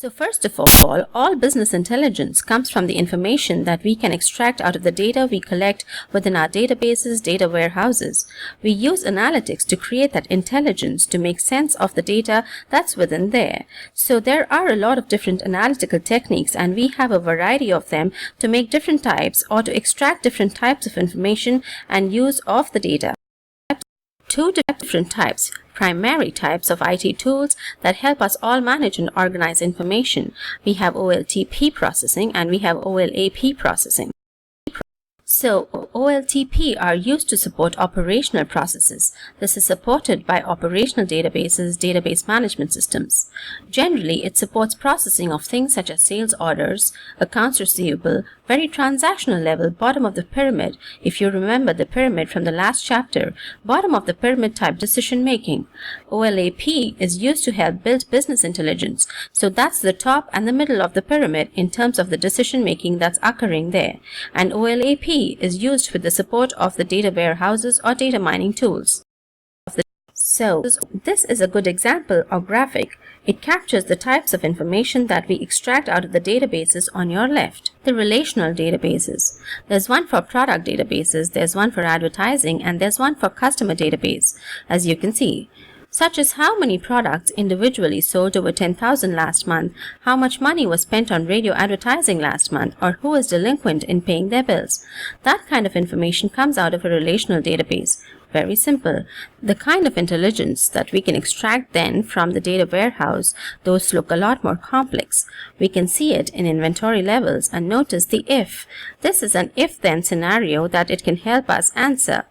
So first of all business intelligence comes from the information that we can extract out of the data we collect within our databases, data warehouses. We use analytics to create that intelligence to make sense of the data that's within there. So there are a lot of different analytical techniques, and we have a variety of them to make different types or to extract different types of information and use of the data. Two different types, primary types of IT tools that help us all manage and organize information. We have OLTP processing and we have OLAP processing. So, OLTP are used to support operational processes. This is supported by operational databases, database management systems. Generally, it supports processing of things such as sales orders, accounts receivable, very transactional level, bottom of the pyramid. If you remember the pyramid from the last chapter, bottom of the pyramid type decision making. OLAP is used to help build business intelligence. So that's the top and the middle of the pyramid in terms of the decision making that's occurring there. And OLAP is used with the support of the data warehouses or data mining tools. So, this is a good example or graphic. It captures the types of information that we extract out of the databases on your left. The relational databases. There's one for product databases, there's one for advertising, and there's one for customer database, as you can see. Such as how many products individually sold over 10,000 last month, how much money was spent on radio advertising last month, or who is delinquent in paying their bills. That kind of information comes out of a relational database. Very simple. The kind of intelligence that we can extract then from the data warehouse, those look a lot more complex. We can see it in inventory levels and notice the if. This is an if-then scenario that it can help us answer.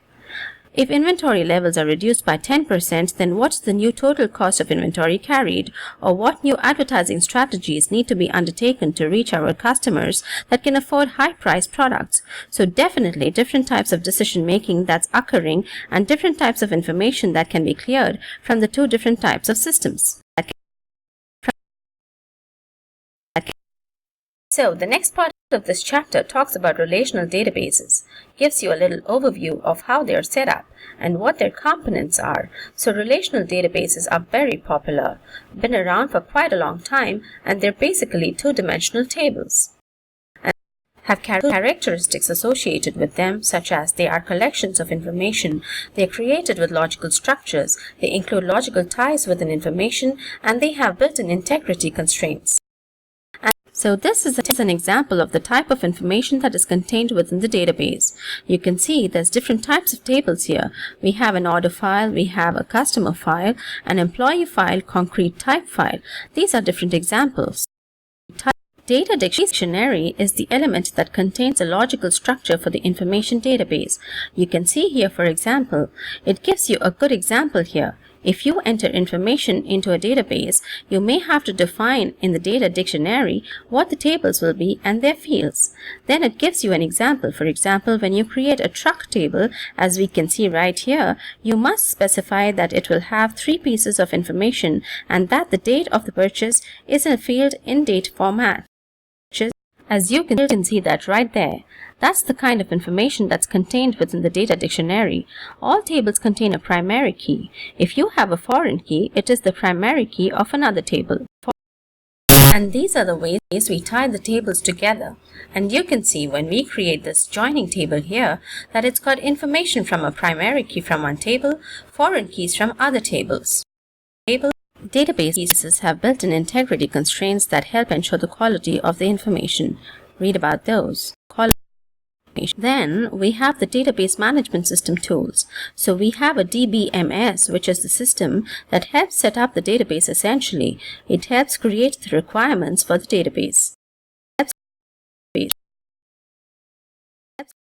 If inventory levels are reduced by 10%, then what's the new total cost of inventory carried? Or what new advertising strategies need to be undertaken to reach our customers that can afford high-priced products? So definitely different types of decision making that's occurring and different types of information that can be cleared from the two different types of systems. So the next part of this chapter talks about relational databases, gives you a little overview of how they are set up and what their components are. So relational databases are very popular, been around for quite a long time, and they're basically two-dimensional tables and have characteristics associated with them, such as they are collections of information, they are created with logical structures, they include logical ties within information, and they have built-in integrity constraints. So this is an example of the type of information that is contained within the database. You can see there's different types of tables here. We have an order file, we have a customer file, an employee file, concrete type file. These are different examples. Data dictionary is the element that contains a logical structure for the information database. You can see here, for example, it gives you a good example here. If you enter information into a database, you may have to define in the data dictionary what the tables will be and their fields. Then it gives you an example. For example, when you create a truck table, as we can see right here, you must specify that it will have 3 pieces of information and that the date of the purchase is in a field in date format. As you can see that right there. That's the kind of information that's contained within the data dictionary. All tables contain a primary key. If you have a foreign key, it is the primary key of another table. And these are the ways we tie the tables together. And you can see when we create this joining table here that it's got information from a primary key from one table, foreign keys from other tables. Databases have built-in integrity constraints that help ensure the quality of the information. Read about those. Then we have the database management system tools. So we have a DBMS, which is the system that helps set up the database essentially. It helps create the requirements for the database.